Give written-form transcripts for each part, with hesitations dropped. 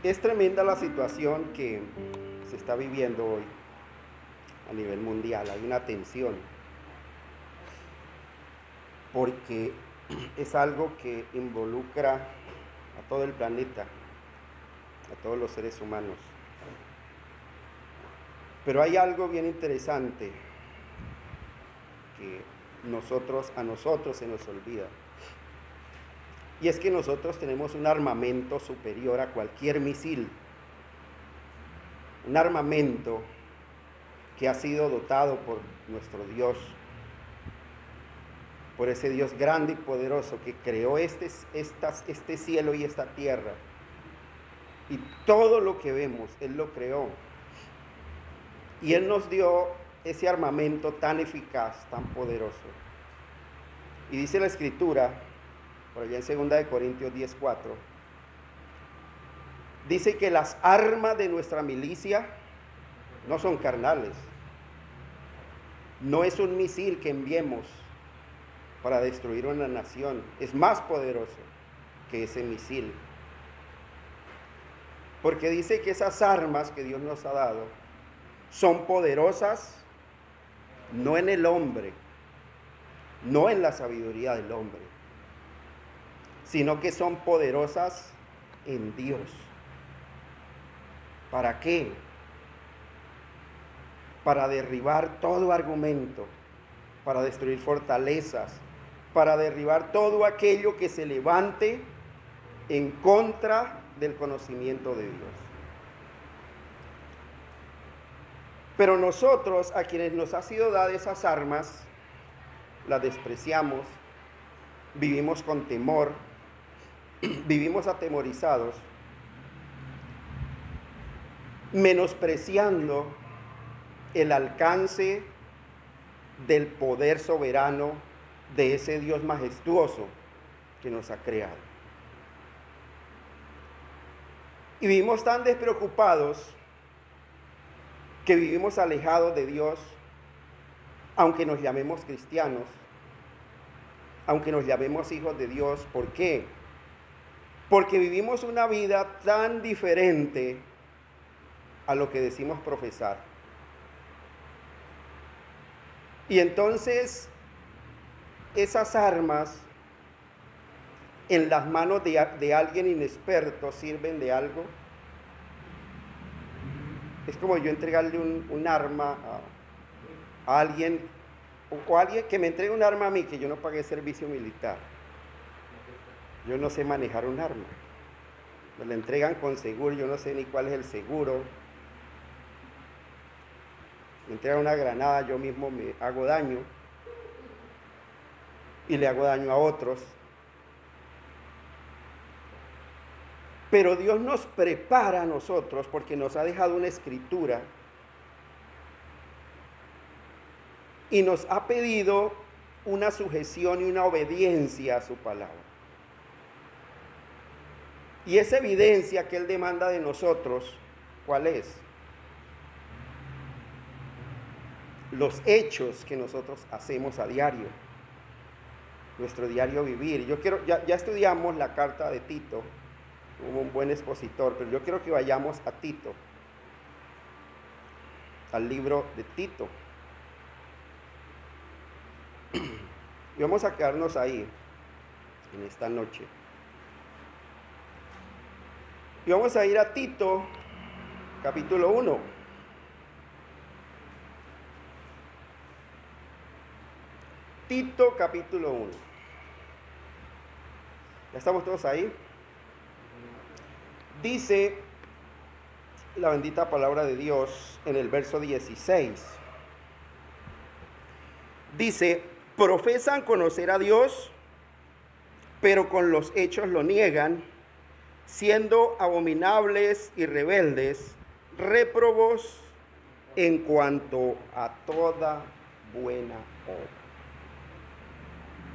Es tremenda la situación que se está viviendo hoy a nivel mundial. Hay una tensión porque es algo que involucra a todo el planeta, a todos los seres humanos. Pero hay algo bien interesante que a nosotros se nos olvida. Y es que nosotros tenemos un armamento superior a cualquier misil. Un armamento que ha sido dotado por nuestro Dios, por ese Dios grande y poderoso que creó este cielo y esta tierra. Y todo lo que vemos, Él lo creó. Y Él nos dio ese armamento tan eficaz, tan poderoso. Y dice la Escritura, por allá en 2 Corintios 10:4, dice que las armas de nuestra milicia no son carnales. No es un misil que enviemos para destruir una nación. Es más poderoso que ese misil. Porque dice que esas armas que Dios nos ha dado son poderosas no en el hombre, no en la sabiduría del hombre, sino que son poderosas en Dios. ¿Para qué? Para derribar todo argumento, para destruir fortalezas, para derribar todo aquello que se levante en contra del conocimiento de Dios. Pero nosotros, a quienes nos ha sido dadas esas armas, las despreciamos, vivimos con temor, vivimos atemorizados, menospreciando el alcance del poder soberano de ese Dios majestuoso que nos ha creado. Y vivimos tan despreocupados que vivimos alejados de Dios, aunque nos llamemos cristianos, aunque nos llamemos hijos de Dios. ¿Por qué? Porque vivimos una vida tan diferente a lo que decimos profesar. Y entonces esas armas en las manos de alguien inexperto sirven de algo. Es como yo entregarle un arma a alguien, o alguien que me entregue un arma a mí, que yo no pagué servicio militar. Yo no sé manejar un arma. Me la entregan con seguro, yo no sé ni cuál es el seguro. Me entregan una granada, yo mismo me hago daño y le hago daño a otros. Pero Dios nos prepara a nosotros porque nos ha dejado una escritura y nos ha pedido una sujeción y una obediencia a su palabra. Y esa evidencia que Él demanda de nosotros, ¿cuál es? Los hechos que nosotros hacemos a diario, nuestro diario vivir. Ya estudiamos la carta de Tito, hubo un buen expositor, pero yo quiero que vayamos a Tito, al libro de Tito. Y vamos a quedarnos ahí, en esta noche. Y vamos a ir a Tito, capítulo 1. Tito, capítulo 1. ¿Ya estamos todos ahí? Dice la bendita palabra de Dios en el verso 16. Dice: profesan conocer a Dios, pero con los hechos lo niegan, siendo abominables y rebeldes, réprobos en cuanto a toda buena obra.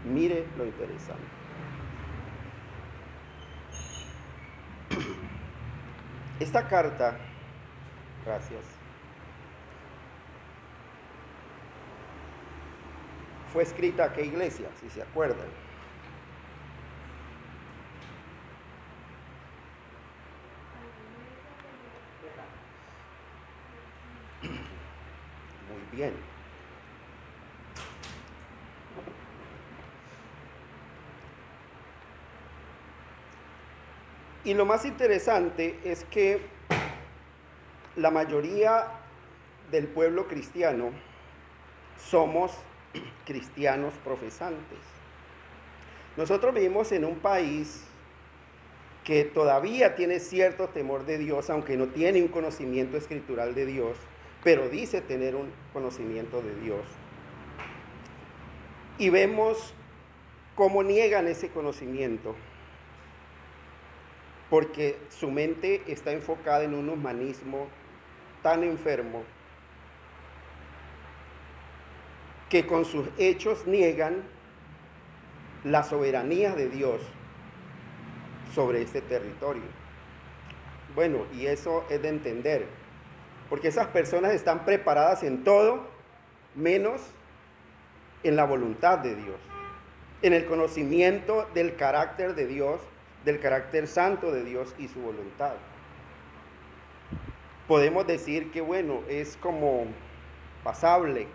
Mire lo interesante. Esta carta, gracias, fue escrita a qué iglesia, si se acuerdan. bien. Y lo más interesante es que la mayoría del pueblo cristiano somos cristianos profesantes. Nosotros vivimos en un país que todavía tiene cierto temor de Dios, aunque no tiene un conocimiento escritural de Dios, pero dice tener un conocimiento de Dios. Y vemos cómo niegan ese conocimiento, porque su mente está enfocada en un humanismo tan enfermo que con sus hechos niegan la soberanía de Dios sobre este territorio. Bueno, y eso es de entender, porque esas personas están preparadas en todo, menos en la voluntad de Dios, en el conocimiento del carácter de Dios, del carácter santo de Dios y su voluntad. Podemos decir que, bueno, es como pasable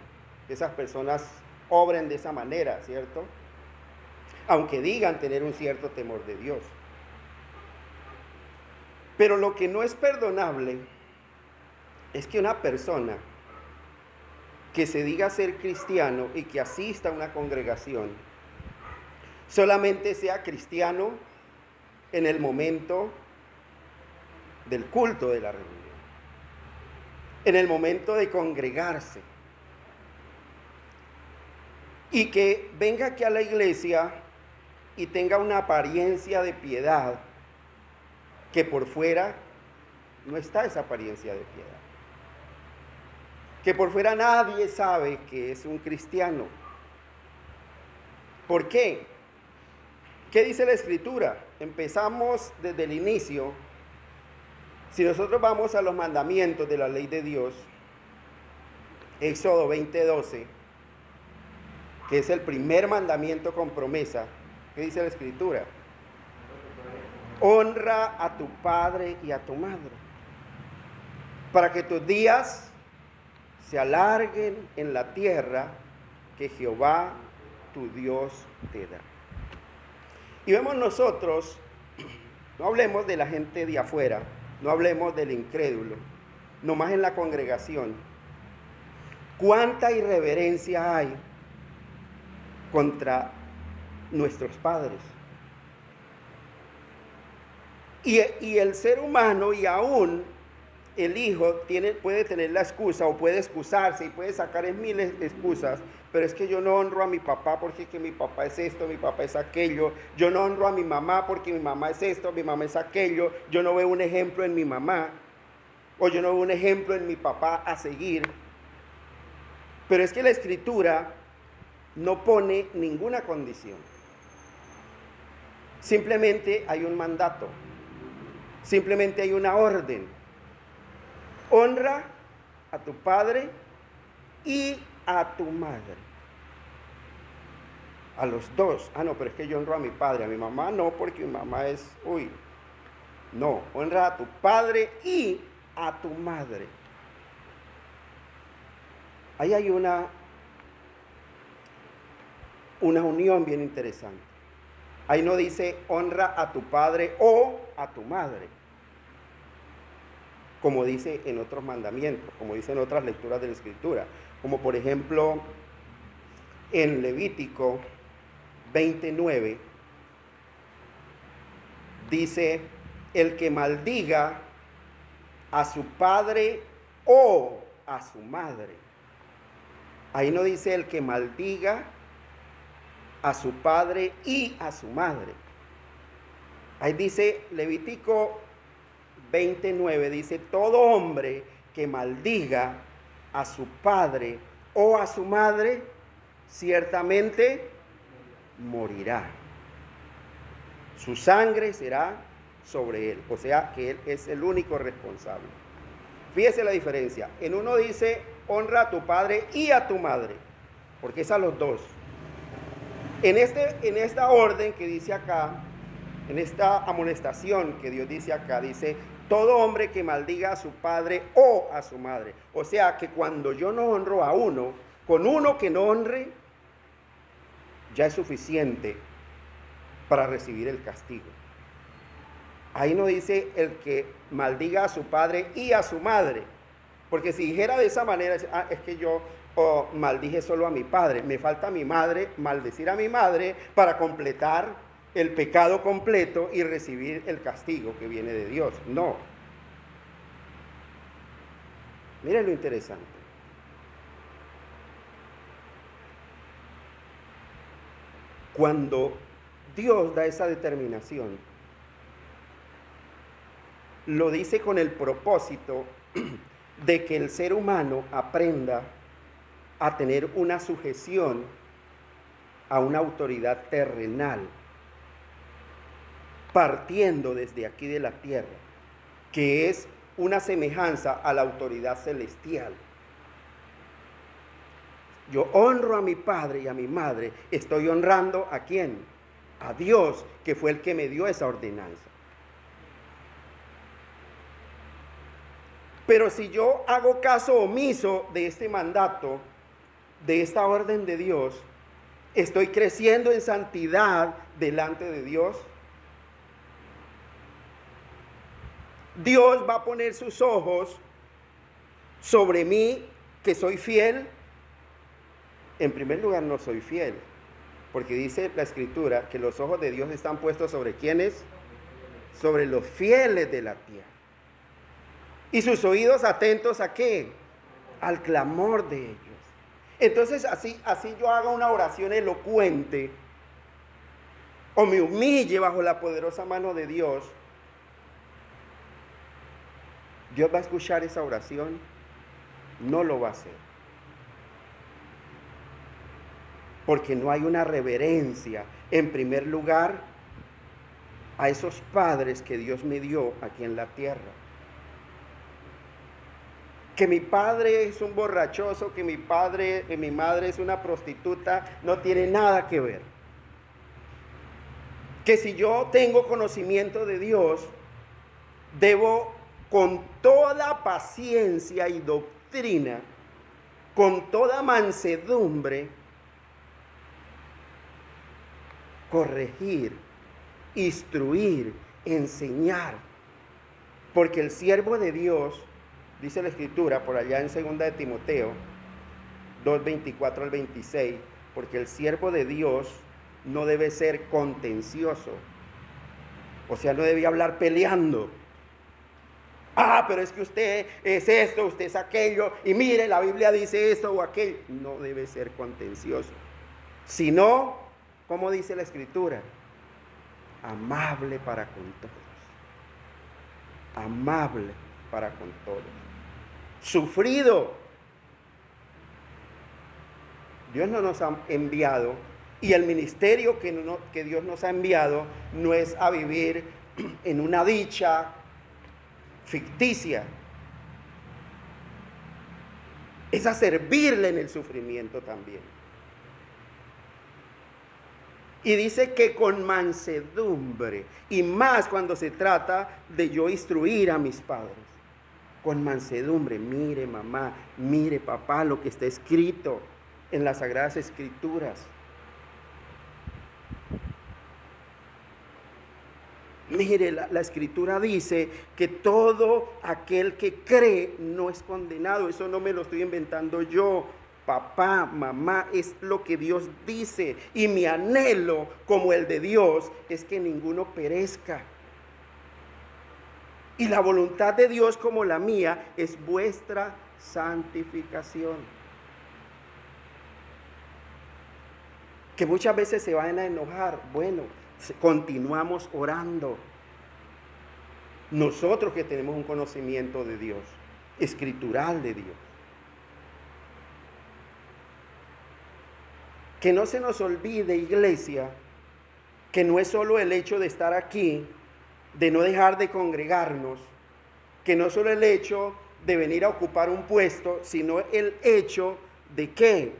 que esas personas obren de esa manera, ¿cierto? Aunque digan tener un cierto temor de Dios. Pero lo que no es perdonable es que una persona que se diga ser cristiano y que asista a una congregación solamente sea cristiano en el momento del culto de la reunión, en el momento de congregarse, y que venga aquí a la iglesia y tenga una apariencia de piedad, que por fuera no está esa apariencia de piedad, que por fuera nadie sabe que es un cristiano. ¿Por qué? ¿Qué dice la Escritura? Empezamos desde el inicio. Si nosotros vamos a los mandamientos de la ley de Dios, Éxodo 20:12, que es el primer mandamiento con promesa, ¿qué dice la Escritura? Honra a tu padre y a tu madre, para que tus días se alarguen en la tierra que Jehová tu Dios te da. Y vemos nosotros, no hablemos de la gente de afuera, no hablemos del incrédulo, nomás en la congregación, cuánta irreverencia hay contra nuestros padres. Y el ser humano, y aún el hijo, puede tener la excusa o puede excusarse y puede sacar miles de excusas, pero es que yo no honro a mi papá porque es que mi papá es esto, mi papá es aquello, yo no honro a mi mamá porque mi mamá es esto, mi mamá es aquello, yo no veo un ejemplo en mi mamá, o yo no veo un ejemplo en mi papá a seguir. Pero es que la Escritura no pone ninguna condición, simplemente hay un mandato, simplemente hay una orden: honra a tu padre y a tu madre, a los dos. No, pero es que yo honro a mi padre, a mi mamá no, porque mi mamá es, no, honra a tu padre y a tu madre. Ahí hay una unión bien interesante. Ahí no dice honra a tu padre o a tu madre, como dice en otros mandamientos, como dice en otras lecturas de la Escritura, como por ejemplo en Levítico 29, dice: el que maldiga a su padre o a su madre. Ahí no dice el que maldiga a su padre y a su madre. Ahí dice Levítico 29, dice: todo hombre que maldiga a su padre o a su madre, ciertamente morirá. Su sangre será sobre él. O sea que él es el único responsable. Fíjese la diferencia. En uno dice honra a tu padre y a tu madre, porque es a los dos. En esta orden que dice acá, en esta amonestación que Dios dice acá, dice: todo hombre que maldiga a su padre o a su madre. O sea que cuando yo no honro a uno, con uno que no honre, ya es suficiente para recibir el castigo. Ahí no dice el que maldiga a su padre y a su madre. Porque si dijera de esa manera, es que yo maldije solo a mi padre, me falta a mi madre, maldecir a mi madre para completar el pecado completo y recibir el castigo que viene de Dios. No. Miren lo interesante. Cuando Dios da esa determinación, lo dice con el propósito de que el ser humano aprenda a tener una sujeción a una autoridad terrenal, partiendo desde aquí de la tierra, que es una semejanza a la autoridad celestial. Yo honro a mi padre y a mi madre, estoy honrando ¿a quién? A Dios, que fue el que me dio esa ordenanza. Pero si yo hago caso omiso de este mandato, de esta orden de Dios, ¿estoy creciendo en santidad delante de Dios? Dios va a poner sus ojos sobre mí, que soy fiel. En primer lugar, no soy fiel, porque dice la Escritura que los ojos de Dios están puestos sobre ¿quiénes? Sobre los fieles de la tierra. Y sus oídos atentos ¿a qué? Al clamor de ellos. Entonces, así yo haga una oración elocuente, o me humille bajo la poderosa mano de Dios, ¿Dios va a escuchar esa oración? No lo va a hacer. Porque no hay una reverencia, en primer lugar, a esos padres que Dios me dio aquí en la tierra. Que mi padre es un borrachoso, que mi madre es una prostituta, no tiene nada que ver. Que si yo tengo conocimiento de Dios, debo con toda paciencia y doctrina, con toda mansedumbre, corregir, instruir, enseñar. Porque el siervo de Dios, dice la Escritura por allá en 2 de Timoteo 2:24 al 26, porque el siervo de Dios no debe ser contencioso. O sea, no debe hablar peleando. Pero es que usted es esto, usted es aquello, y mire, la Biblia dice esto o aquello. No debe ser contencioso. Sino, ¿cómo dice la Escritura? Amable para con todos. Amable para con todos. Sufrido. Dios no nos ha enviado, y el ministerio que Dios nos ha enviado no es a vivir en una dicha ficticia, es a servirle en el sufrimiento también. Y dice que con mansedumbre, y más cuando se trata de yo instruir a mis padres, con mansedumbre. Mire mamá, mire papá, lo que está escrito en las Sagradas Escrituras. Mire, la Escritura dice que todo aquel que cree no es condenado. Eso no me lo estoy inventando yo. Papá, mamá, es lo que Dios dice. Y mi anhelo, como el de Dios, es que ninguno perezca. Y la voluntad de Dios, como la mía, es vuestra santificación. Que muchas veces se van a enojar. Bueno, continuamos orando. Nosotros que tenemos un conocimiento de Dios, escritural de Dios. Que no se nos olvide, iglesia, que no es solo el hecho de estar aquí, de no dejar de congregarnos, que no es solo el hecho de venir a ocupar un puesto, sino el hecho de ¿qué?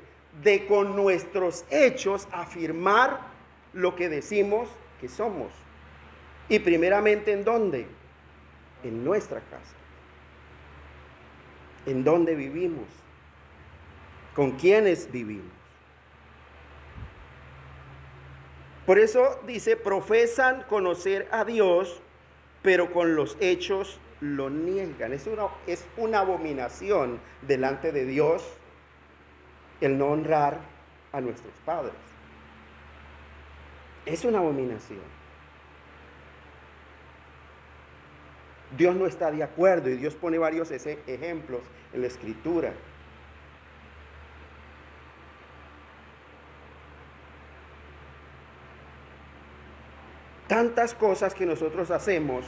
De con nuestros hechos afirmar lo que decimos que somos. Y primeramente, ¿en dónde? en nuestra casa, en dónde vivimos, con quiénes vivimos. Por eso dice, profesan conocer a Dios, pero con los hechos lo niegan. Es una abominación delante de Dios el no honrar a nuestros padres. Es una abominación. Dios no está de acuerdo y Dios pone varios ejemplos en la Escritura. Tantas cosas que nosotros hacemos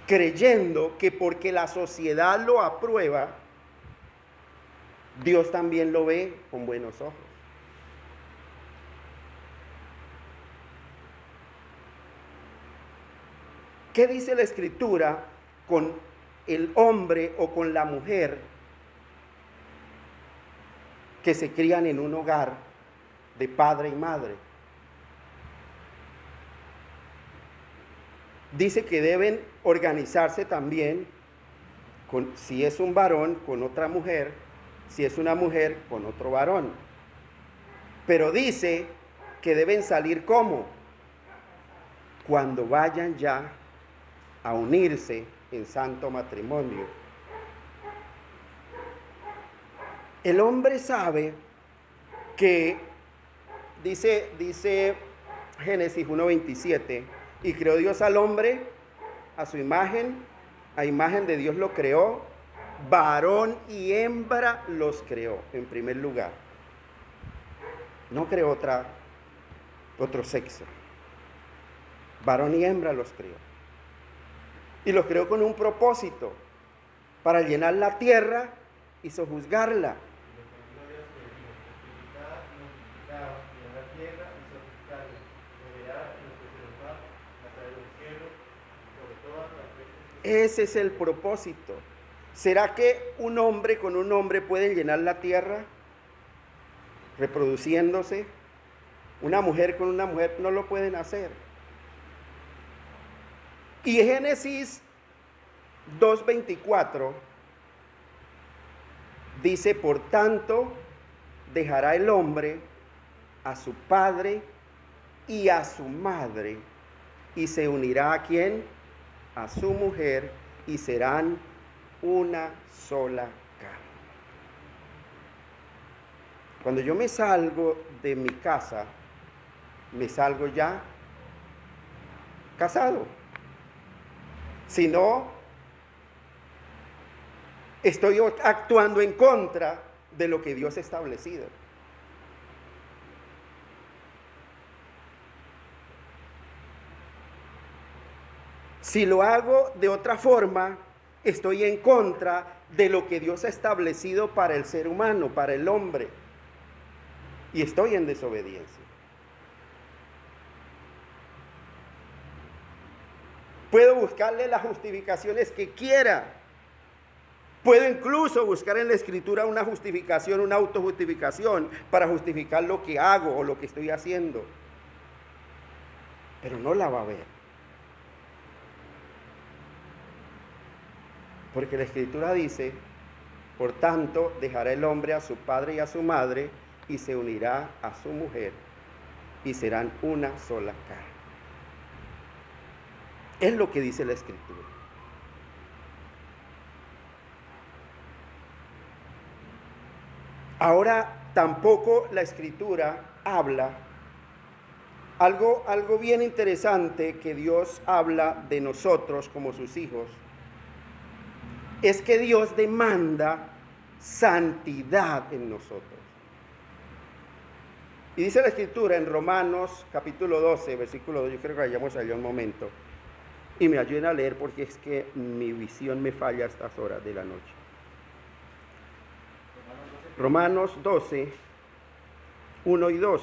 creyendo que porque la sociedad lo aprueba, Dios también lo ve con buenos ojos. ¿Qué dice la Escritura con el hombre o con la mujer que se crían en un hogar de padre y madre? Dice que deben organizarse también, si es un varón, con otra mujer, si es una mujer, con otro varón. Pero dice que deben salir ¿cómo? Cuando vayan ya a unirse en santo matrimonio. El hombre sabe que, dice Génesis 1:27, y creó Dios al hombre a su imagen, a imagen de Dios lo creó, varón y hembra los creó en primer lugar. No creó otro sexo. Varón y hembra los creó. Y los creó con un propósito, para llenar la tierra y sojuzgarla. Ese es el propósito. ¿Será que un hombre con un hombre puede llenar la tierra reproduciéndose? Una mujer con una mujer no lo pueden hacer. Y Génesis 2:24 dice, por tanto, dejará el hombre a su padre y a su madre, y se unirá ¿a quién? A su mujer, y serán una sola carne. Cuando yo me salgo de mi casa, me salgo ya casado. Si no, estoy actuando en contra de lo que Dios ha establecido. Si lo hago de otra forma, estoy en contra de lo que Dios ha establecido para el ser humano, para el hombre. Y estoy en desobediencia. Puedo buscarle las justificaciones que quiera. Puedo incluso buscar en la Escritura una justificación, una autojustificación para justificar lo que hago o lo que estoy haciendo. Pero no la va a ver. Porque la Escritura dice, por tanto, dejará el hombre a su padre y a su madre y se unirá a su mujer y serán una sola carne. Es lo que dice la Escritura. Ahora, tampoco la Escritura habla algo bien interesante que Dios habla de nosotros como sus hijos. Es que Dios demanda santidad en nosotros. Y dice la Escritura en Romanos capítulo 12, versículo 2, yo creo que vayamos allá un momento, y me ayuden a leer porque es que mi visión me falla a estas horas de la noche. Romanos 12, 1 y 2.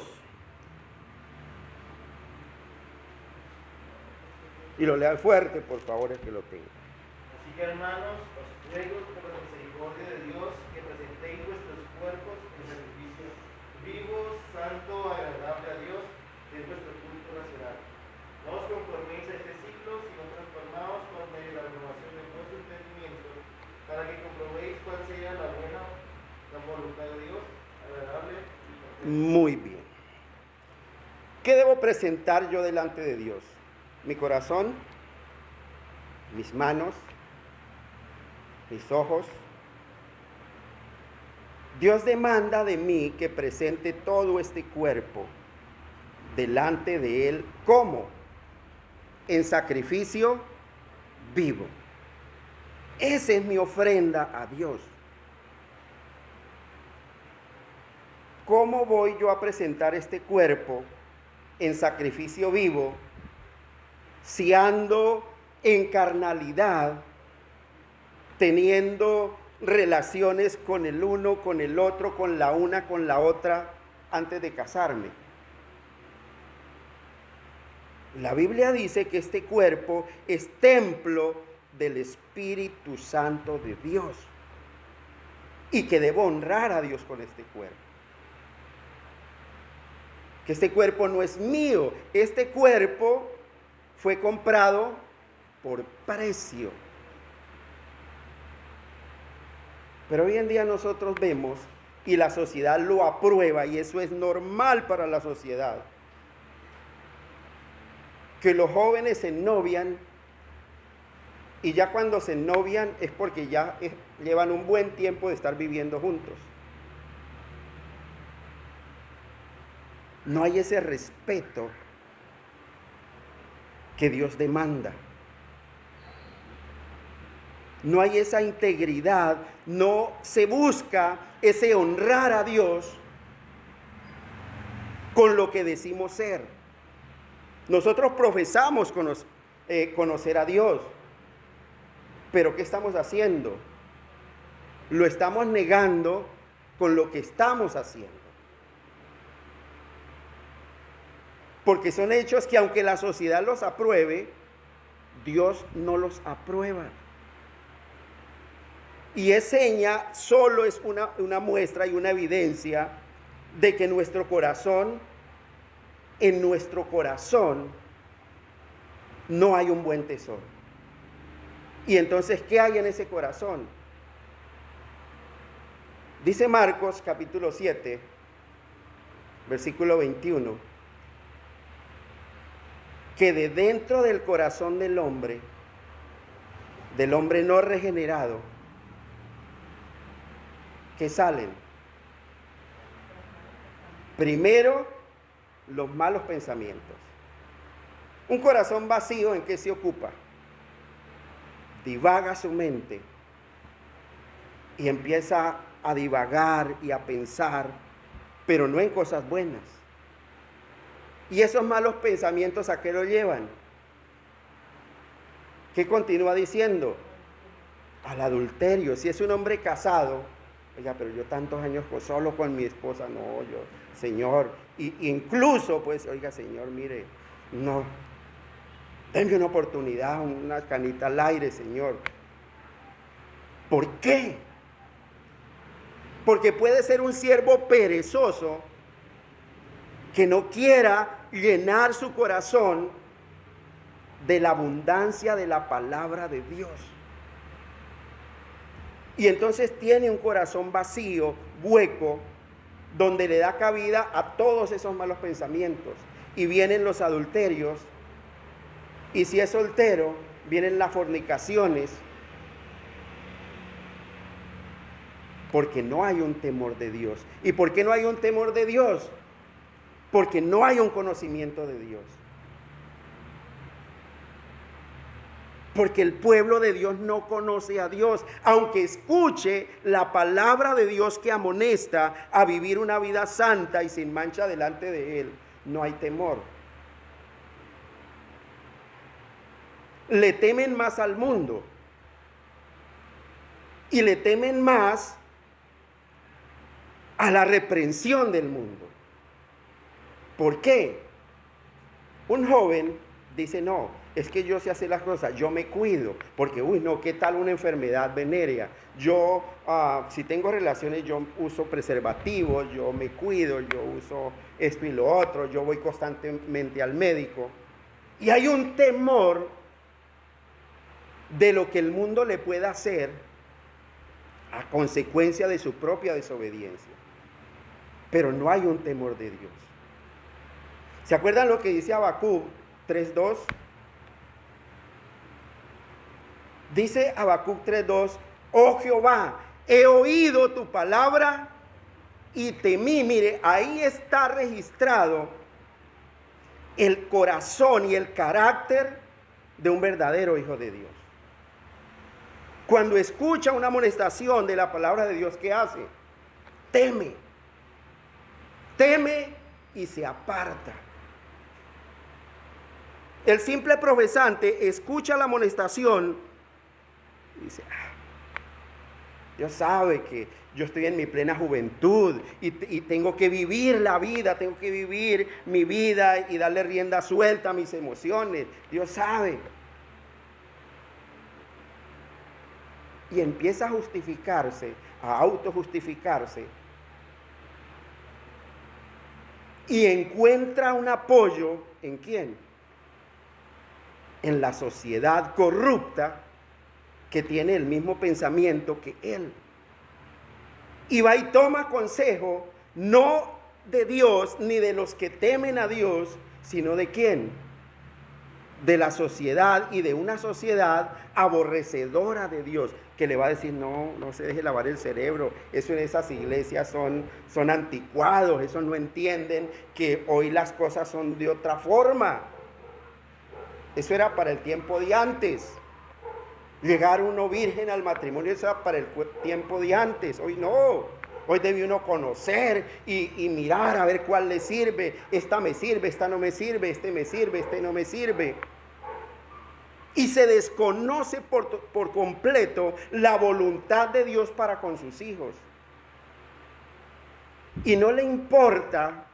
Y lo lean fuerte, por favor, es que lo tengan. Así que, hermanos, os ruego por la misericordia de Dios que presentéis vuestros cuerpos en sacrificio vivo, santo, agradable a Dios, que es vuestro culto nacional. No os conforméis a este siglo, sino transformaos por medio de la Muy bien. ¿Qué debo presentar yo delante de Dios? Mi corazón, mis manos, mis ojos. Dios demanda de mí que presente todo este cuerpo delante de Él. ¿Cómo? En sacrificio vivo. Esa es mi ofrenda a Dios. ¿Cómo voy yo a presentar este cuerpo en sacrificio vivo si ando en carnalidad, teniendo relaciones con el uno, con el otro, con la una, con la otra, antes de casarme? La Biblia dice que este cuerpo es templo del Espíritu Santo de Dios y que debo honrar a Dios con este cuerpo. Que este cuerpo no es mío, este cuerpo fue comprado por precio. Pero hoy en día nosotros vemos, y la sociedad lo aprueba, y eso es normal para la sociedad, que los jóvenes se ennovian, y ya cuando se ennovian es porque ya llevan un buen tiempo de estar viviendo juntos. No hay ese respeto que Dios demanda. No hay esa integridad, no se busca ese honrar a Dios con lo que decimos ser. Nosotros profesamos conocer a Dios, pero ¿qué estamos haciendo? Lo estamos negando con lo que estamos haciendo. Porque son hechos que aunque la sociedad los apruebe, Dios no los aprueba. Y es seña, solo es una muestra y una evidencia de que en nuestro corazón no hay un buen tesoro. Y entonces, ¿qué hay en ese corazón? Dice Marcos capítulo 7, versículo 21. Que de dentro del corazón del hombre no regenerado, ¿qué salen? Primero, los malos pensamientos. Un corazón vacío, ¿en qué se ocupa? Divaga su mente y empieza a divagar y a pensar, pero no en cosas buenas. ¿Y esos malos pensamientos a qué lo llevan? ¿Qué continúa diciendo? Al adulterio. Si es un hombre casado, oiga, pero yo tantos años solo con mi esposa, no, yo, Señor, y incluso, pues, oiga, Señor, mire, no, denme una oportunidad, una canita al aire, Señor. ¿Por qué? Porque puede ser un siervo perezoso que no quiera llenar su corazón de la abundancia de la palabra de Dios. Y entonces tiene un corazón vacío, hueco, donde le da cabida a todos esos malos pensamientos. Y vienen los adulterios, y si es soltero, vienen las fornicaciones, porque no hay un temor de Dios. ¿Y por qué no hay un temor de Dios? Porque no hay un conocimiento de Dios. Porque el pueblo de Dios no conoce a Dios, aunque escuche la palabra de Dios que amonesta a vivir una vida santa y sin mancha delante de Él, no hay temor. Le temen más al mundo y le temen más a la reprensión del mundo. ¿Por qué? Un joven dice, no, es que yo sé hacer las cosas, yo me cuido, porque, uy, no, ¿qué tal una enfermedad venérea? Yo, si tengo relaciones, yo uso preservativos, yo me cuido, yo uso esto y lo otro, yo voy constantemente al médico. Y hay un temor de lo que el mundo le pueda hacer a consecuencia de su propia desobediencia. pero no hay un temor de Dios. ¿Se acuerdan lo que dice Habacuc 3:2? Dice Habacuc 3:2, oh Jehová, he oído tu palabra y temí. Mire, ahí está registrado el corazón y el carácter de un verdadero hijo de Dios. Cuando escucha una amonestación de la palabra de Dios, ¿qué hace? Teme. Teme y se aparta. El simple profesante escucha la amonestación y dice, Dios sabe que yo estoy en mi plena juventud y tengo que vivir la vida, tengo que vivir mi vida y darle rienda suelta a mis emociones. Dios sabe. Y empieza a justificarse, a autojustificarse. Y encuentra un apoyo, ¿en quién? En la sociedad corrupta que tiene el mismo pensamiento que él. Y va y toma consejo, no de Dios ni de los que temen a Dios, sino de quién? De la sociedad, y de una sociedad aborrecedora de Dios, que le va a decir, no se deje lavar el cerebro, eso en esas iglesias son anticuados, eso no entienden que hoy las cosas son de otra forma. Eso era para el tiempo de antes. Llegar uno virgen al matrimonio, eso era para el tiempo de antes. Hoy no. Hoy debe uno conocer y mirar a ver cuál le sirve. Esta me sirve, esta no me sirve, este me sirve, este no me sirve. Y se desconoce por completo la voluntad de Dios para con sus hijos. Y no le importa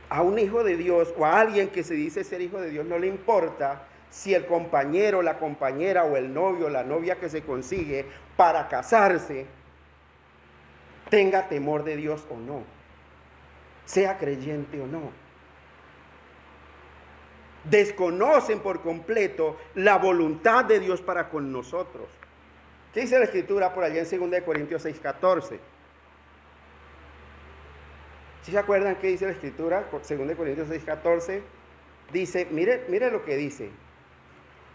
a un hijo de Dios o a alguien que se dice ser hijo de Dios, no le importa si el compañero, la compañera o el novio, la novia que se consigue para casarse tenga temor de Dios o no, sea creyente o no. Desconocen por completo la voluntad de Dios para con nosotros. ¿Qué dice la Escritura por allá en 2 Corintios 6:14? ¿Sí se acuerdan qué dice la Escritura? 2 Corintios 6:14 dice, mire lo que dice.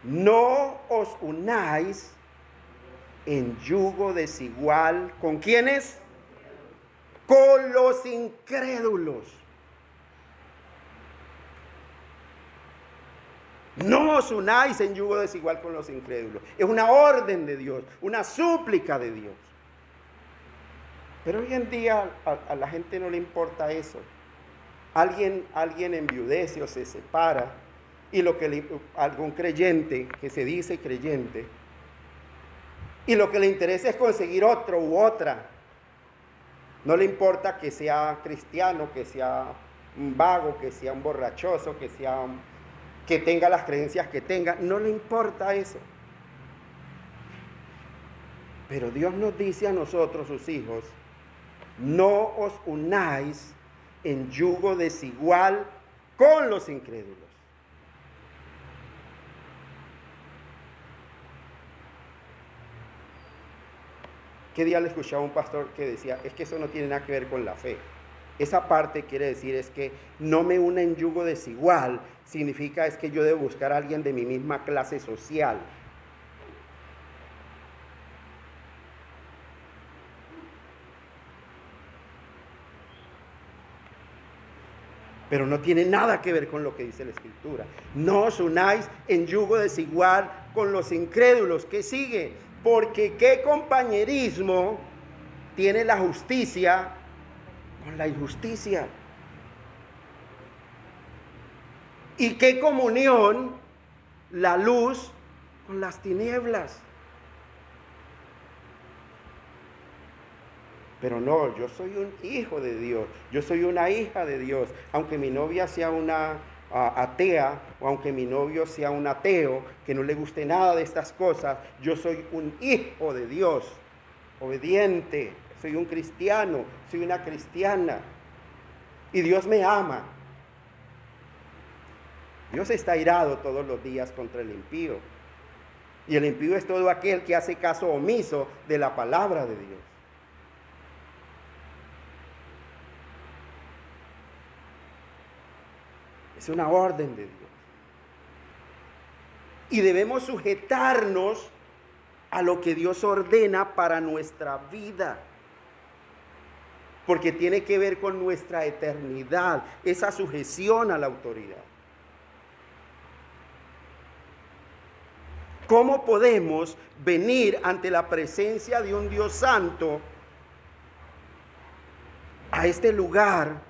No os unáis en yugo desigual. ¿Con quiénes? Con los incrédulos. No os unáis en yugo desigual con los incrédulos. Es una orden de Dios, una súplica de Dios. Pero hoy en día a la gente no le importa eso. Alguien enviudece o se separa y algún creyente que se dice creyente, y lo que le interesa es conseguir otro u otra. No le importa que sea cristiano, que sea un vago, que sea un borrachoso, que tenga las creencias que tenga, no le importa eso. Pero Dios nos dice a nosotros, sus hijos, no os unáis en yugo desigual con los incrédulos. ¿Qué día le escuchaba a un pastor que decía, es que eso no tiene nada que ver con la fe? Esa parte quiere decir es que no me una en yugo desigual, significa es que yo debo buscar a alguien de mi misma clase social. Pero no tiene nada que ver con lo que dice la Escritura. No os unáis en yugo desigual con los incrédulos. ¿Qué sigue? Porque ¿qué compañerismo tiene la justicia con la injusticia? ¿Y qué comunión la luz con las tinieblas? Pero no, yo soy un hijo de Dios, yo soy una hija de Dios, aunque mi novia sea una atea, o aunque mi novio sea un ateo, que no le guste nada de estas cosas, yo soy un hijo de Dios, obediente, soy un cristiano, soy una cristiana, y Dios me ama. Dios está airado todos los días contra el impío, y el impío es todo aquel que hace caso omiso de la palabra de Dios. Es una orden de Dios. Y debemos sujetarnos a lo que Dios ordena para nuestra vida. Porque tiene que ver con nuestra eternidad, esa sujeción a la autoridad. ¿Cómo podemos venir ante la presencia de un Dios santo a este lugar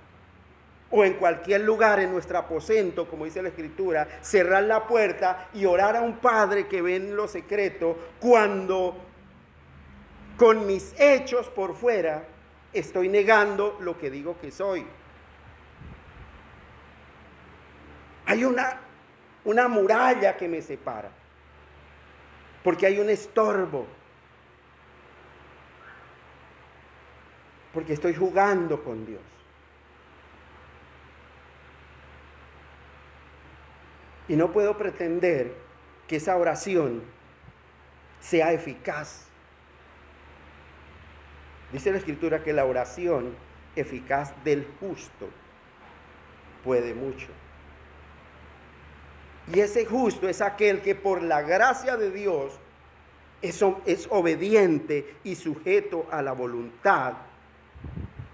o en cualquier lugar en nuestro aposento, como dice la Escritura, cerrar la puerta y orar a un Padre que ve en lo secreto cuando con mis hechos por fuera estoy negando lo que digo que soy? Hay una muralla que me separa, porque hay un estorbo, porque estoy jugando con Dios. Y no puedo pretender que esa oración sea eficaz. Dice la Escritura que la oración eficaz del justo puede mucho. Y ese justo es aquel que por la gracia de Dios es obediente y sujeto a la voluntad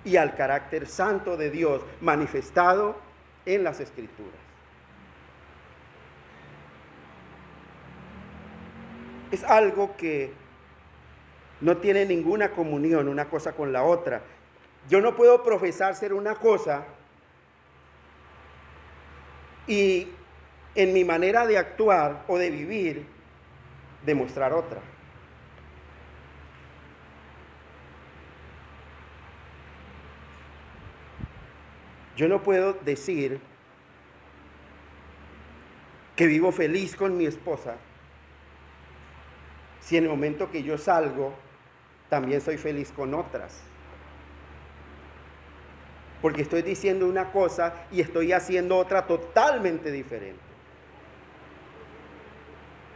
y al carácter santo de Dios manifestado en las Escrituras. Es algo que no tiene ninguna comunión una cosa con la otra. Yo no puedo profesar ser una cosa y en mi manera de actuar o de vivir demostrar otra. Yo no puedo decir que vivo feliz con mi esposa si en el momento que yo salgo también soy feliz con otras. Porque estoy diciendo una cosa y estoy haciendo otra totalmente diferente.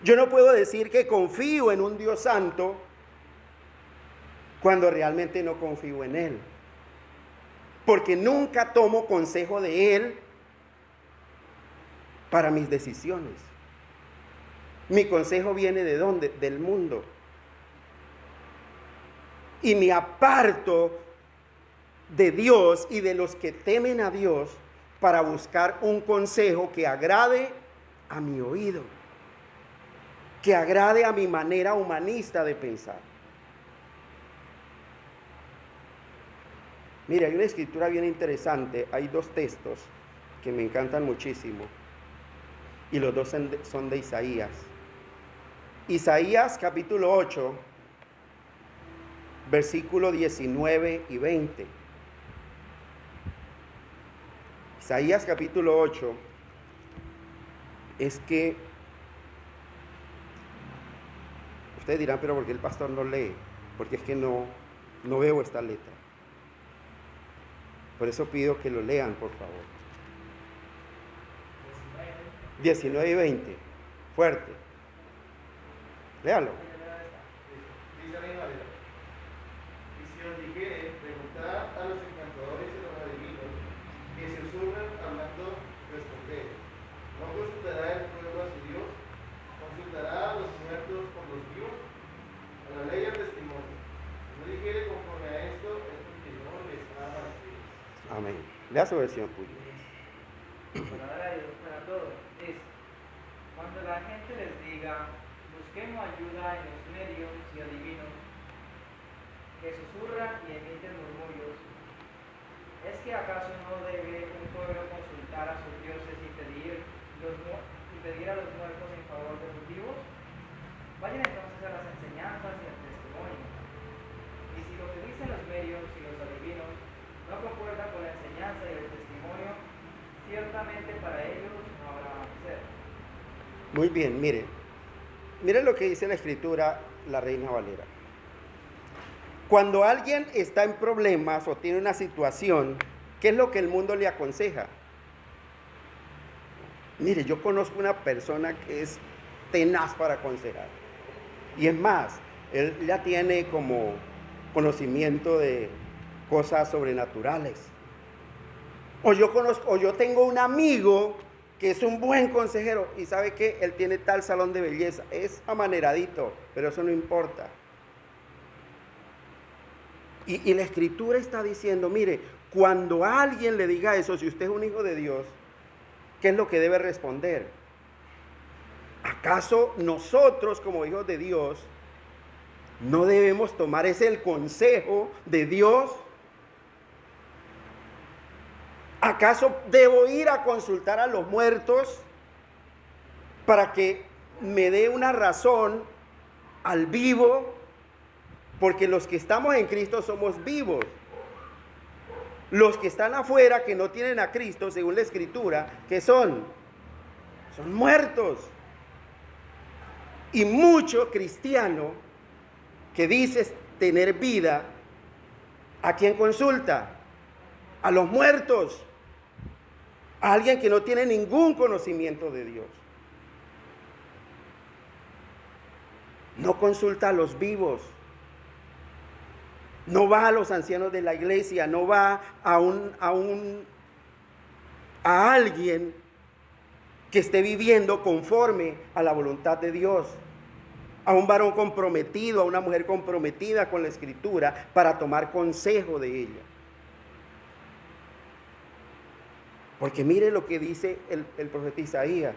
Yo no puedo decir que confío en un Dios santo cuando realmente no confío en Él. Porque nunca tomo consejo de Él para mis decisiones. Mi consejo viene ¿de dónde? Del mundo. Y me aparto de Dios y de los que temen a Dios para buscar un consejo que agrade a mi oído, que agrade a mi manera humanista de pensar. Mira, hay una escritura bien interesante, hay dos textos que me encantan muchísimo y los dos son de Isaías. Isaías capítulo 8, versículo 19 y 20. Isaías capítulo 8 es que ustedes dirán, pero ¿por qué el pastor no lee? Porque es que no veo esta letra. Por eso pido que lo lean, por favor. 19 y 20. Fuerte. Léalo. Dice la Biblia. Y si os dijere, preguntad a los encantadores y los adivinos, que se susurran hablando, responded. ¿No consultará el pueblo a su Dios? ¿Consultará a los muertos por los vivos? A la ley y al testimonio. Si no dijere conforme a esto, es porque no les ha parecido. Amén. Lea su versión, Puyo. La palabra de Dios para todos es: cuando la gente les diga, busquemos ayuda en los medios y adivinos, que susurran y emiten murmullos, ¿es que acaso no debe un pueblo consultar a sus dioses y pedir a los muertos en favor de los vivos? Vayan entonces a las enseñanzas y al testimonio. Y si lo que dicen los medios y los adivinos no concuerda con la enseñanza y el testimonio, ciertamente para ellos no habrá más ser. Muy bien, mire lo que dice la escritura, la Reina Valera. Cuando alguien está en problemas o tiene una situación, ¿qué es lo que el mundo le aconseja? Mire, yo conozco una persona que es tenaz para aconsejar. Y es más, él ya tiene como conocimiento de cosas sobrenaturales. O yo tengo un amigo que es un buen consejero y sabe que él tiene tal salón de belleza, es amaneradito, pero eso no importa. Y la Escritura está diciendo, mire, cuando alguien le diga eso, si usted es un hijo de Dios, ¿qué es lo que debe responder? ¿Acaso nosotros como hijos de Dios no debemos tomar ese el consejo de Dios? ¿Acaso debo ir a consultar a los muertos para que me dé una razón al vivo? Porque los que estamos en Cristo somos vivos. Los que están afuera, que no tienen a Cristo, según la Escritura, ¿qué son? Son muertos. Y mucho cristiano que dice tener vida, ¿a quién consulta? A los muertos. A alguien que no tiene ningún conocimiento de Dios. No consulta a los vivos. No va a los ancianos de la iglesia, no va a alguien que esté viviendo conforme a la voluntad de Dios, a un varón comprometido, a una mujer comprometida con la Escritura para tomar consejo de ella. Porque mire lo que dice el profeta Isaías.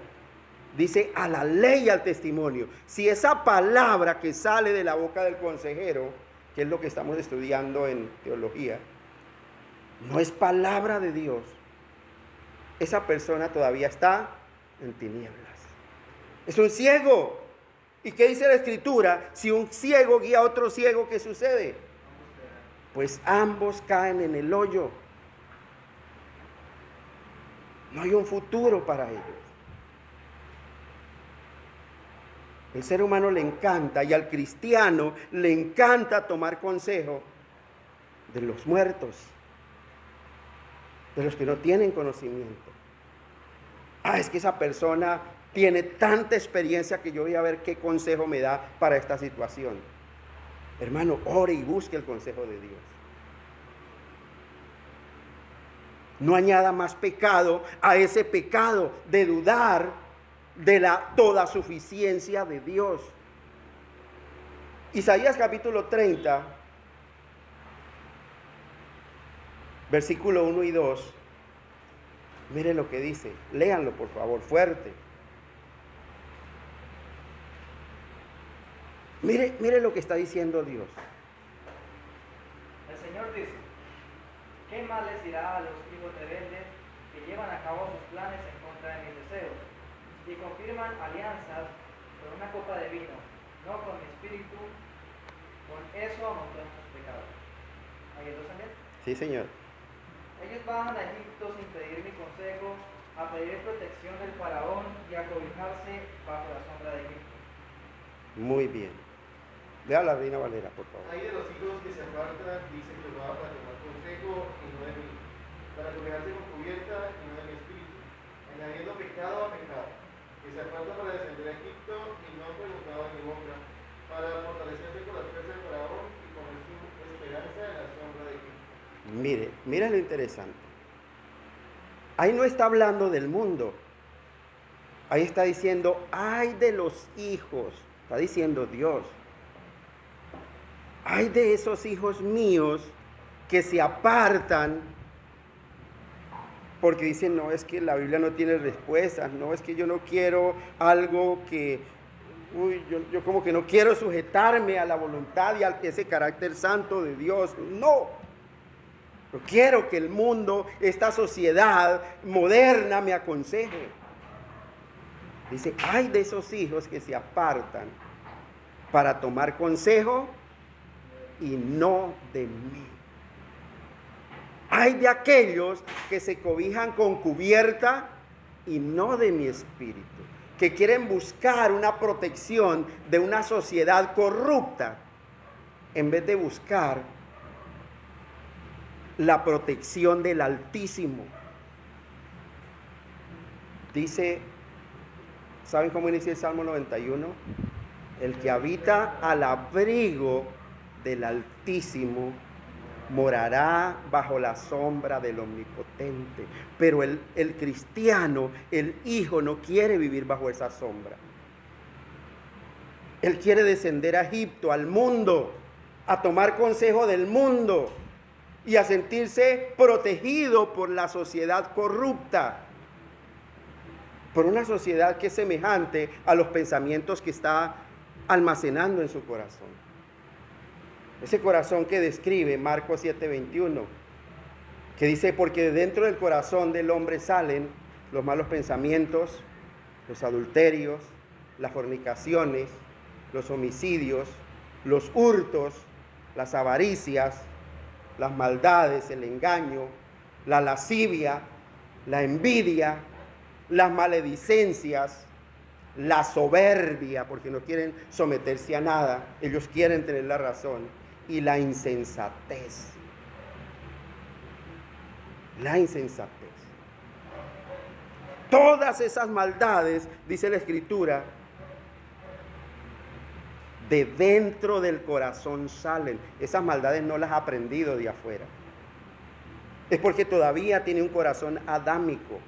Dice a la ley y al testimonio. Si esa palabra que sale de la boca del consejero, que es lo que estamos estudiando en teología, no es palabra de Dios, esa persona todavía está en tinieblas. Es un ciego. ¿Y qué dice la Escritura? Si un ciego guía a otro ciego, ¿qué sucede? Pues ambos caen en el hoyo. No hay un futuro para ellos. El ser humano le encanta, y al cristiano le encanta tomar consejo de los muertos, de los que no tienen conocimiento. Es que esa persona tiene tanta experiencia que yo voy a ver qué consejo me da para esta situación. Hermano, ore y busque el consejo de Dios. No añada más pecado a ese pecado de dudar de la toda suficiencia de Dios. Isaías capítulo 30, versículo 1 y 2. Mire lo que dice. Léanlo por favor, fuerte. Mire lo que está diciendo Dios. El Señor dice: ¿qué mal les dirá a los hijos rebeldes que llevan a cabo sus planes en contra de mis deseos y confirman alianzas con una copa de vino, no con mi espíritu? Con eso amontonan sus pecados. ¿Hay dos también? Sí, Señor. Ellos bajan a Egipto sin pedir mi consejo, a pedir protección del faraón y a cobijarse bajo la sombra de Egipto. Muy bien. Lea la Reina Valera, por favor. Hay de los hijos que se apartan, dice Jehová, para tomar consejo y no de mí, para cobijarse con cubierta y no de mi espíritu, añadiendo pecado a pecado, que se apartan para descender a Egipto y no han preguntado en mi boca, para fortalecerse con las fuerzas del faraón y poner su esperanza en la sombra de Egipto. Mire lo interesante. Ahí no está hablando del mundo. Ahí está diciendo, ay de los hijos. Está diciendo Dios. Ay de esos hijos míos que se apartan porque dicen, no, es que la Biblia no tiene respuestas, no, es que yo no quiero algo que, yo como que no quiero sujetarme a la voluntad y a ese carácter santo de Dios, no. Yo quiero que el mundo, esta sociedad moderna me aconseje. Dice, ay de esos hijos que se apartan para tomar consejo y no de mí. Ay de aquellos que se cobijan con cubierta y no de mi espíritu, que quieren buscar una protección de una sociedad corrupta en vez de buscar la protección del Altísimo. Dice, ¿saben cómo inicia el Salmo 91? El que habita al abrigo del Altísimo morará bajo la sombra del Omnipotente. Pero el cristiano, el hijo, no quiere vivir bajo esa sombra. Él quiere descender a Egipto, al mundo, a tomar consejo del mundo y a sentirse protegido por la sociedad corrupta, por una sociedad que es semejante a los pensamientos que está almacenando en su corazón. Ese corazón que describe Marcos 7:21, que dice, porque dentro del corazón del hombre salen los malos pensamientos, los adulterios, las fornicaciones, los homicidios, los hurtos, las avaricias, las maldades, el engaño, la lascivia, la envidia, las maledicencias, la soberbia, porque no quieren someterse a nada, ellos quieren tener la razón, y la insensatez. La insensatez. Todas esas maldades, dice la Escritura, de dentro del corazón salen. Esas maldades no las ha aprendido de afuera. Es porque todavía tiene un corazón adámico.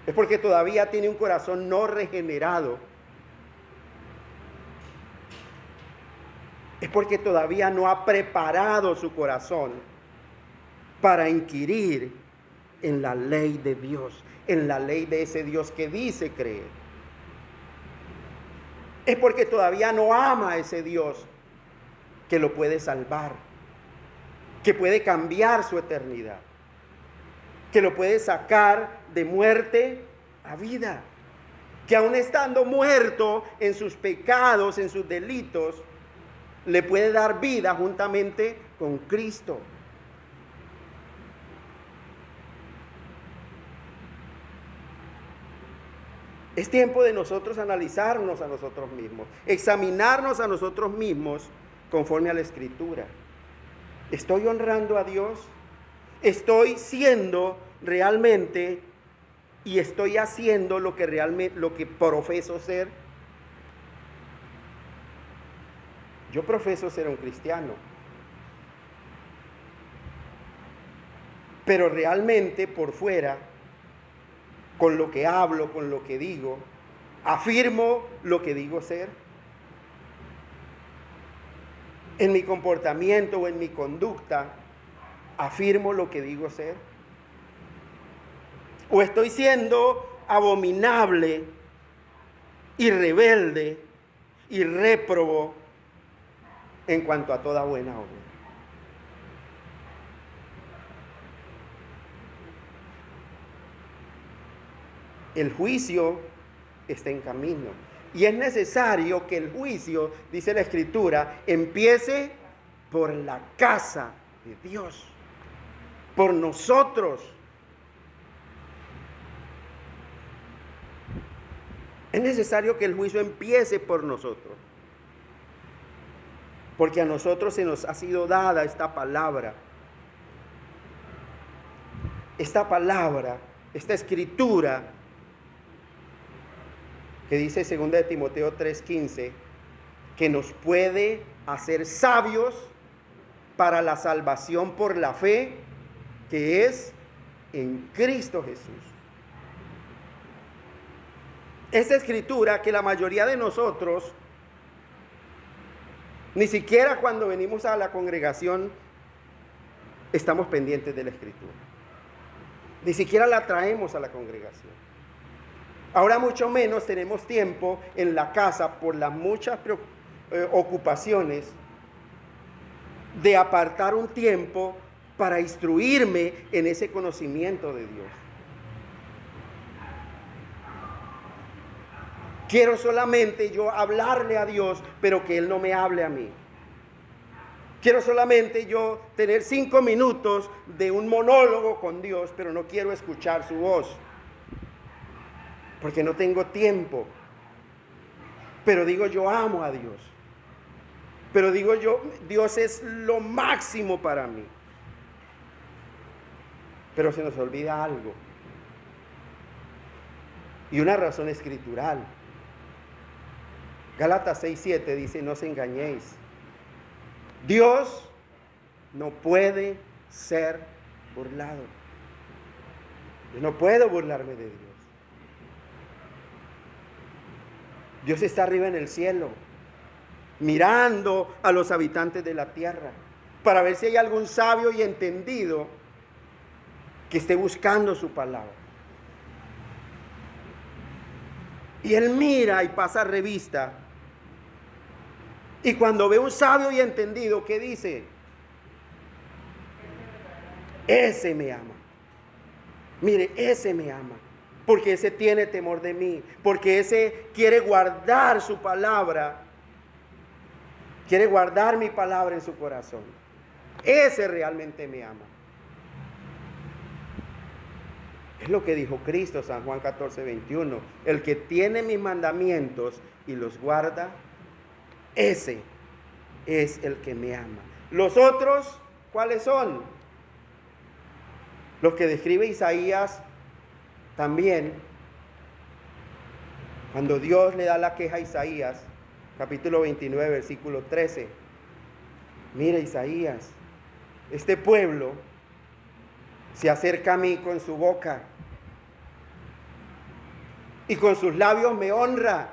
Es porque todavía tiene un corazón no regenerado. Es porque todavía no ha preparado su corazón para inquirir en la ley de Dios, en la ley de ese Dios que dice creer. Es porque todavía no ama a ese Dios que lo puede salvar, que puede cambiar su eternidad, que lo puede sacar de muerte a vida, que aun estando muerto en sus pecados, en sus delitos, le puede dar vida juntamente con Cristo. Es tiempo de nosotros analizarnos a nosotros mismos, examinarnos a nosotros mismos conforme a la Escritura. ¿Estoy honrando a Dios? ¿Estoy siendo realmente y estoy haciendo lo que profeso ser? Yo profeso ser un cristiano, pero realmente por fuera, con lo que hablo, con lo que digo, afirmo lo que digo ser. En mi comportamiento o en mi conducta, afirmo lo que digo ser. O estoy siendo abominable y rebelde y réprobo en cuanto a toda buena obra. El juicio está en camino. Y es necesario que el juicio, dice la Escritura, empiece por la casa de Dios, por nosotros. Es necesario que el juicio empiece por nosotros. Porque a nosotros se nos ha sido dada esta palabra. Esta palabra, esta Escritura, que dice 2 de Timoteo 3:15, que nos puede hacer sabios para la salvación por la fe, que es en Cristo Jesús. Esa Escritura que la mayoría de nosotros, ni siquiera cuando venimos a la congregación, estamos pendientes de la Escritura. Ni siquiera la traemos a la congregación. Ahora mucho menos tenemos tiempo en la casa por las muchas ocupaciones de apartar un tiempo para instruirme en ese conocimiento de Dios. Quiero solamente yo hablarle a Dios, pero que Él no me hable a mí. Quiero solamente yo tener 5 minutos de un monólogo con Dios, pero no quiero escuchar su voz, porque no tengo tiempo. Pero digo, yo amo a Dios. Pero digo yo, Dios es lo máximo para mí. Pero se nos olvida algo. Y una razón escritural. Gálatas 6:7 dice, no os engañéis. Dios no puede ser burlado. Yo no puedo burlarme de Dios. Dios está arriba en el cielo, mirando a los habitantes de la tierra, para ver si hay algún sabio y entendido que esté buscando su palabra. Y Él mira y pasa revista. Y cuando ve un sabio y entendido, ¿qué dice? Ese me ama. Mire, ese me ama. Porque ese tiene temor de mí. Porque ese quiere guardar su palabra. Quiere guardar mi palabra en su corazón. Ese realmente me ama. Es lo que dijo Cristo, San Juan 14:21. El que tiene mis mandamientos y los guarda, ese es el que me ama. Los otros, ¿cuáles son? Los que describe Isaías también, cuando Dios le da la queja a Isaías, capítulo 29, versículo 13. Mira, Isaías, este pueblo se acerca a mí con su boca y con sus labios me honra,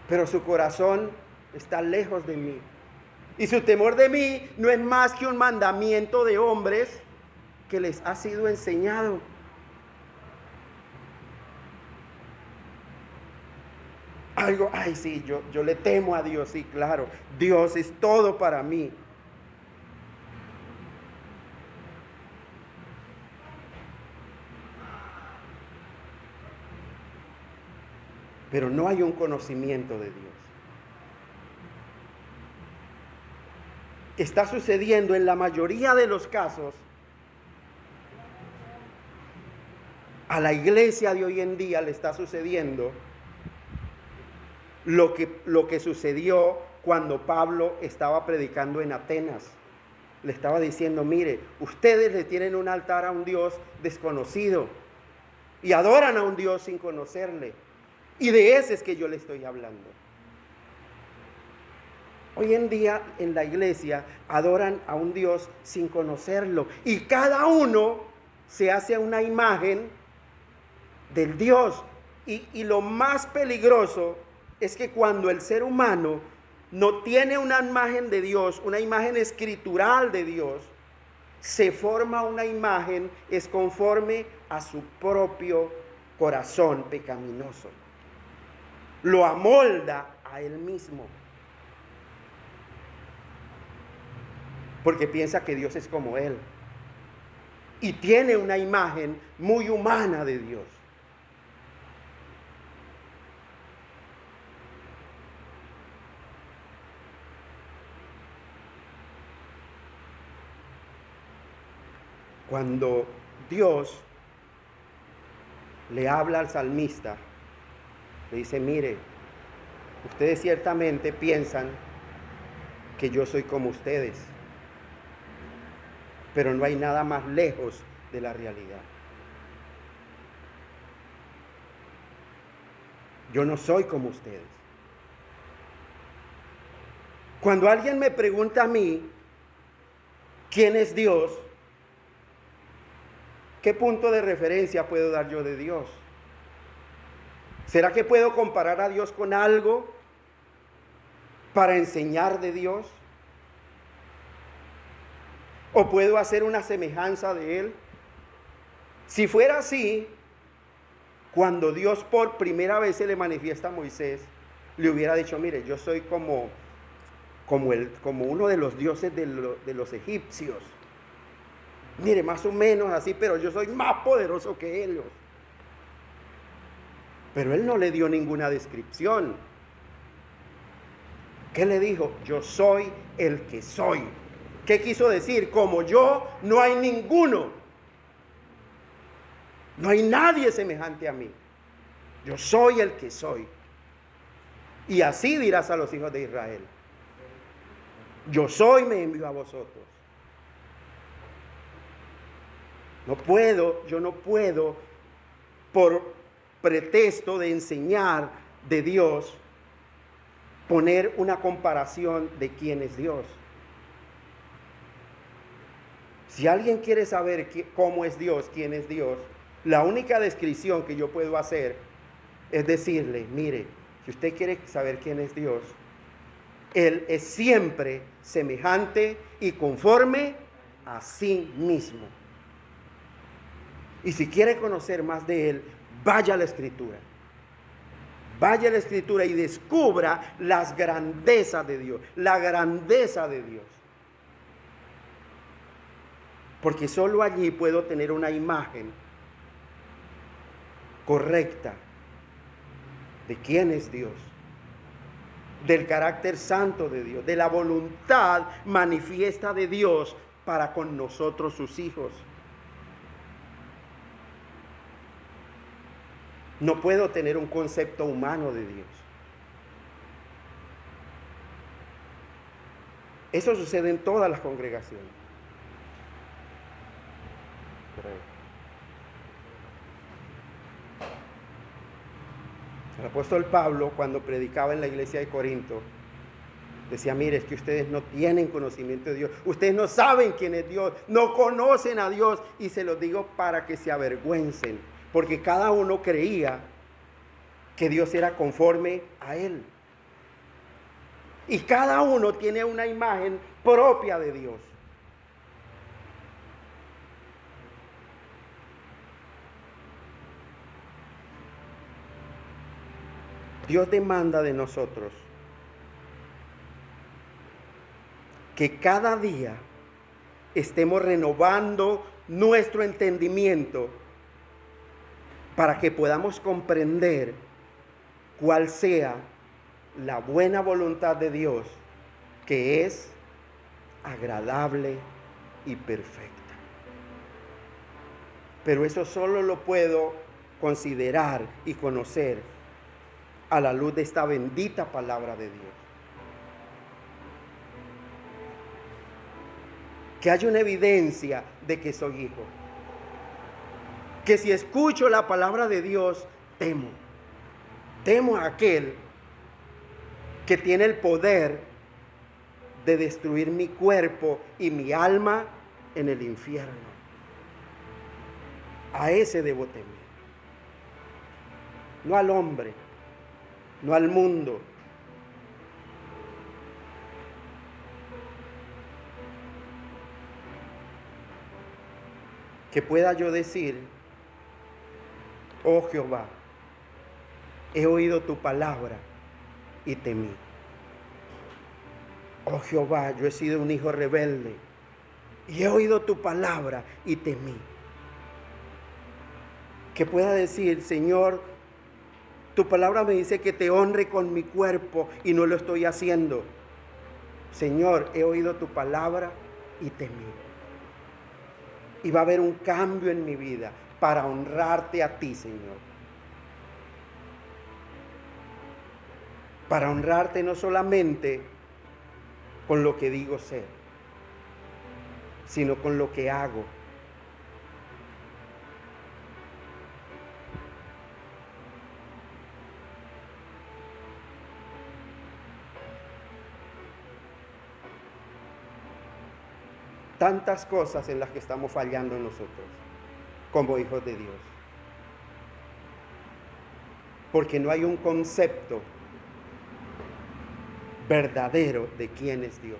pero su corazón está lejos de mí. Y su temor de mí no es más que un mandamiento de hombres que les ha sido enseñado. Algo, ay sí, yo le temo a Dios, sí, claro. Dios es todo para mí. Pero no hay un conocimiento de Dios. Está sucediendo en la mayoría de los casos a la iglesia de hoy en día le está sucediendo lo que sucedió cuando Pablo estaba predicando en Atenas. Le estaba diciendo, mire, ustedes le tienen un altar a un Dios desconocido y adoran a un Dios sin conocerle. Y de ese es que yo le estoy hablando. Hoy en día en la iglesia adoran a un Dios sin conocerlo. Y cada uno se hace una imagen del Dios. Y lo más peligroso es que cuando el ser humano no tiene una imagen de Dios, una imagen escritural de Dios, se forma una imagen es conforme a su propio corazón pecaminoso. Lo amolda a él mismo. Porque piensa que Dios es como él. Y tiene una imagen muy humana de Dios. Cuando Dios le habla al salmista, le dice, mire, ustedes ciertamente piensan que yo soy como ustedes, pero no hay nada más lejos de la realidad. Yo no soy como ustedes. Cuando alguien me pregunta a mí, ¿quién es Dios? ¿Qué punto de referencia puedo dar yo de Dios? ¿Será que puedo comparar a Dios con algo para enseñar de Dios? ¿O puedo hacer una semejanza de Él? Si fuera así, cuando Dios por primera vez se le manifiesta a Moisés, le hubiera dicho, mire, yo soy como uno de los dioses de los egipcios. Mire, más o menos así, pero yo soy más poderoso que ellos. Pero Él no le dio ninguna descripción. ¿Qué le dijo? Yo soy el que soy. ¿Qué quiso decir? Como yo, no hay ninguno. No hay nadie semejante a mí. Yo soy el que soy. Y así dirás a los hijos de Israel. Yo soy, me envío a vosotros. Yo no puedo, por pretexto de enseñar de Dios, poner una comparación de quién es Dios. Si alguien quiere saber cómo es Dios, quién es Dios, la única descripción que yo puedo hacer es decirle, mire, si usted quiere saber quién es Dios, Él es siempre semejante y conforme a sí mismo. Y si quiere conocer más de Él, vaya a la Escritura. Vaya a la Escritura y descubra las grandezas de Dios, la grandeza de Dios. Porque solo allí puedo tener una imagen correcta de quién es Dios, del carácter santo de Dios, de la voluntad manifiesta de Dios para con nosotros sus hijos. No puedo tener un concepto humano de Dios. Eso sucede en todas las congregaciones. El apóstol Pablo, cuando predicaba en la iglesia de Corinto, decía, mire, es que ustedes no tienen conocimiento de Dios, ustedes no saben quién es Dios, no conocen a Dios, y se los digo para que se avergüencen, porque cada uno creía que Dios era conforme a Él. Y cada uno tiene una imagen propia de Dios. Dios demanda de nosotros que cada día estemos renovando nuestro entendimiento para que podamos comprender cuál sea la buena voluntad de Dios, que es agradable y perfecta. Pero eso solo lo puedo considerar y conocer a la luz de esta bendita palabra de Dios. Que haya una evidencia de que soy hijo. Que si escucho la palabra de Dios, temo. Temo a aquel que tiene el poder de destruir mi cuerpo y mi alma en el infierno. A ese debo temer. No al hombre, no al mundo. Que pueda yo decir, oh Jehová, he oído tu palabra y temí. Oh Jehová, yo he sido un hijo rebelde y he oído tu palabra y temí. Que pueda decir, Señor, tu palabra me dice que te honre con mi cuerpo y no lo estoy haciendo. Señor, he oído tu palabra y temí. Y va a haber un cambio en mi vida para honrarte a ti, Señor. Para honrarte no solamente con lo que digo ser, sino con lo que hago. Tantas cosas en las que estamos fallando nosotros como hijos de Dios. Porque no hay un concepto verdadero de quién es Dios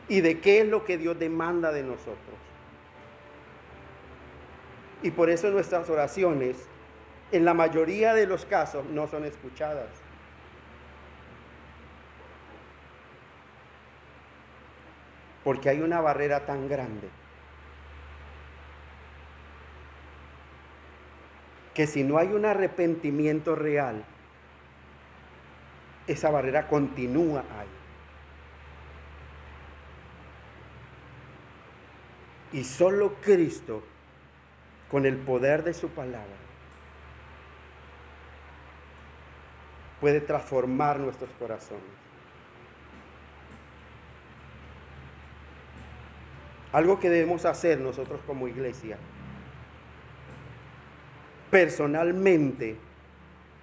y de qué es lo que Dios demanda de nosotros. Y por eso nuestras oraciones, en la mayoría de los casos, no son escuchadas. Porque hay una barrera tan grande que si no hay un arrepentimiento real, esa barrera continúa ahí. Y solo Cristo, con el poder de su palabra, puede transformar nuestros corazones. Algo que debemos hacer nosotros como iglesia, personalmente,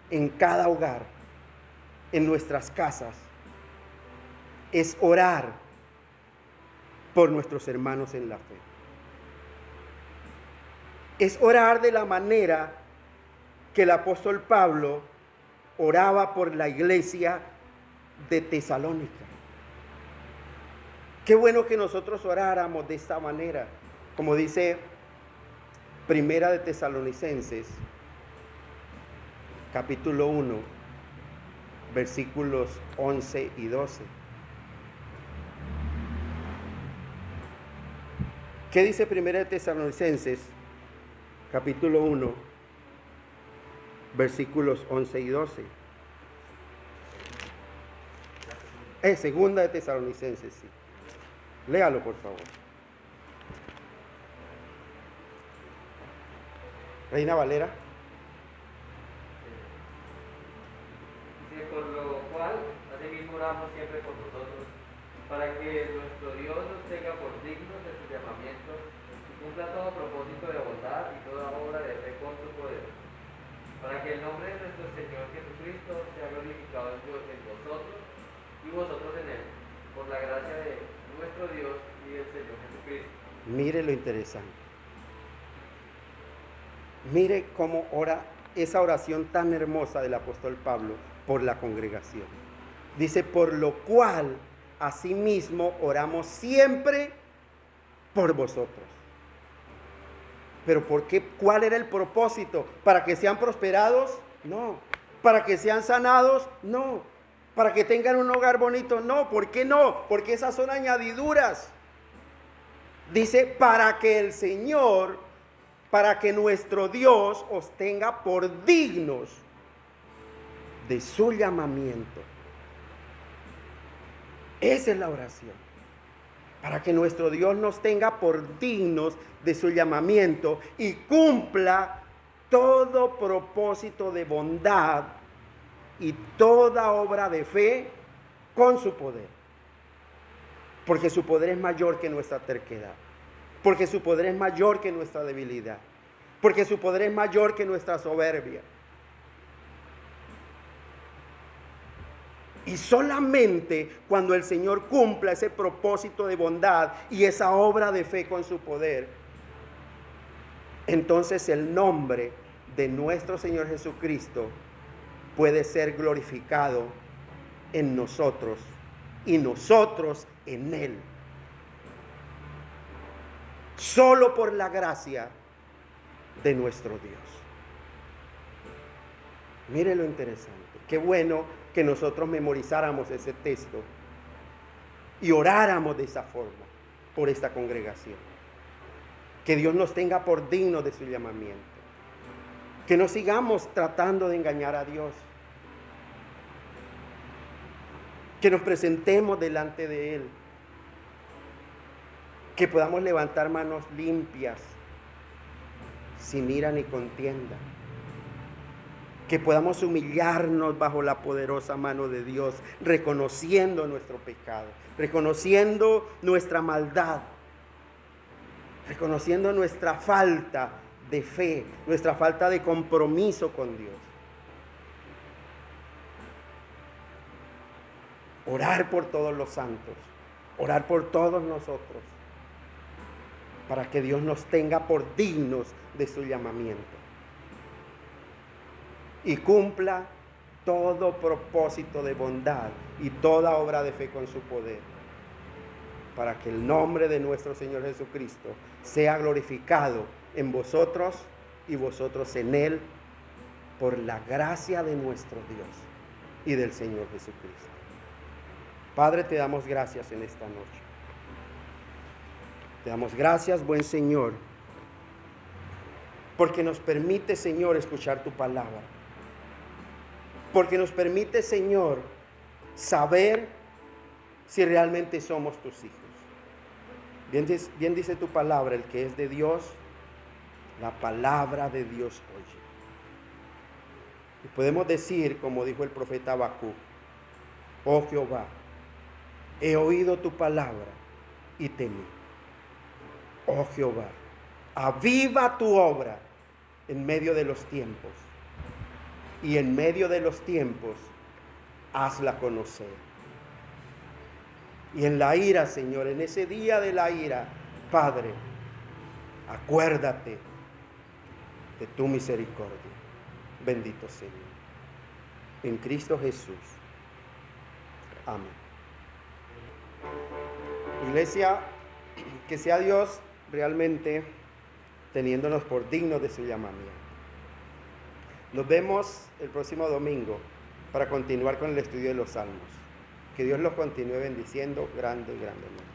en cada hogar, en nuestras casas, es orar por nuestros hermanos en la fe. Es orar de la manera que el apóstol Pablo oraba por la iglesia de Tesalónica. Qué bueno que nosotros oráramos de esta manera, como dice Primera de Tesalonicenses, capítulo 1, versículos 11 y 12. ¿Qué dice Primera de Tesalonicenses, capítulo 1, versículos 11 y 12? Segunda de Tesalonicenses, sí. Léalo, por favor. Reina Valera. Dice, por lo cual, asimismo oramos siempre por vosotros, para que nuestro Dios nos tenga por dignos de su llamamiento y cumpla todo propósito de bondad y toda obra de fe con su poder, para que el nombre de nuestro Señor Jesucristo sea glorificado en vosotros y vosotros en él, por la gracia de nuestro Dios y del Señor Jesucristo. Mire lo interesante. Mire cómo ora esa oración tan hermosa del apóstol Pablo por la congregación. Dice, por lo cual asimismo oramos siempre por vosotros. Pero ¿por qué? ¿Cuál era el propósito? ¿Para que sean prosperados? No. ¿Para que sean sanados? No. ¿Para que tengan un hogar bonito? No. ¿Por qué no? Porque esas son añadiduras. Dice, para que el Señor, para que nuestro Dios os tenga por dignos de su llamamiento. Esa es la oración. Para que nuestro Dios nos tenga por dignos de su llamamiento y cumpla todo propósito de bondad y toda obra de fe con su poder. Porque su poder es mayor que nuestra terquedad. Porque su poder es mayor que nuestra debilidad. Porque su poder es mayor que nuestra soberbia. Y solamente cuando el Señor cumpla ese propósito de bondad y esa obra de fe con su poder, entonces el nombre de nuestro Señor Jesucristo puede ser glorificado en nosotros y nosotros en Él. Solo por la gracia de nuestro Dios. Mire lo interesante. Qué bueno que nosotros memorizáramos ese texto y oráramos de esa forma por esta congregación. Que Dios nos tenga por dignos de su llamamiento. Que no sigamos tratando de engañar a Dios. Que nos presentemos delante de Él. Que podamos levantar manos limpias, sin ira ni contienda. Que podamos humillarnos bajo la poderosa mano de Dios, reconociendo nuestro pecado, reconociendo nuestra maldad, reconociendo nuestra falta de fe, nuestra falta de compromiso con Dios. Orar por todos los santos, orar por todos nosotros, para que Dios nos tenga por dignos de su llamamiento y cumpla todo propósito de bondad y toda obra de fe con su poder, para que el nombre de nuestro Señor Jesucristo sea glorificado en vosotros y vosotros en Él, por la gracia de nuestro Dios y del Señor Jesucristo. Padre, te damos gracias en esta noche. Te damos gracias, buen Señor, porque nos permite, Señor, escuchar tu palabra. Porque nos permite, Señor, saber si realmente somos tus hijos. Bien dice tu palabra, el que es de Dios, la palabra de Dios oye. Y podemos decir, como dijo el profeta Habacuc, oh Jehová, he oído tu palabra y temí. Oh Jehová, aviva tu obra en medio de los tiempos, y en medio de los tiempos hazla conocer. Y en la ira, Señor, en ese día de la ira, Padre, acuérdate de tu misericordia. Bendito Señor. En Cristo Jesús. Amén. Iglesia, que sea Dios realmente teniéndonos por dignos de su llamamiento. Nos vemos el próximo domingo para continuar con el estudio de los Salmos. Que Dios los continúe bendiciendo grande y grandemente.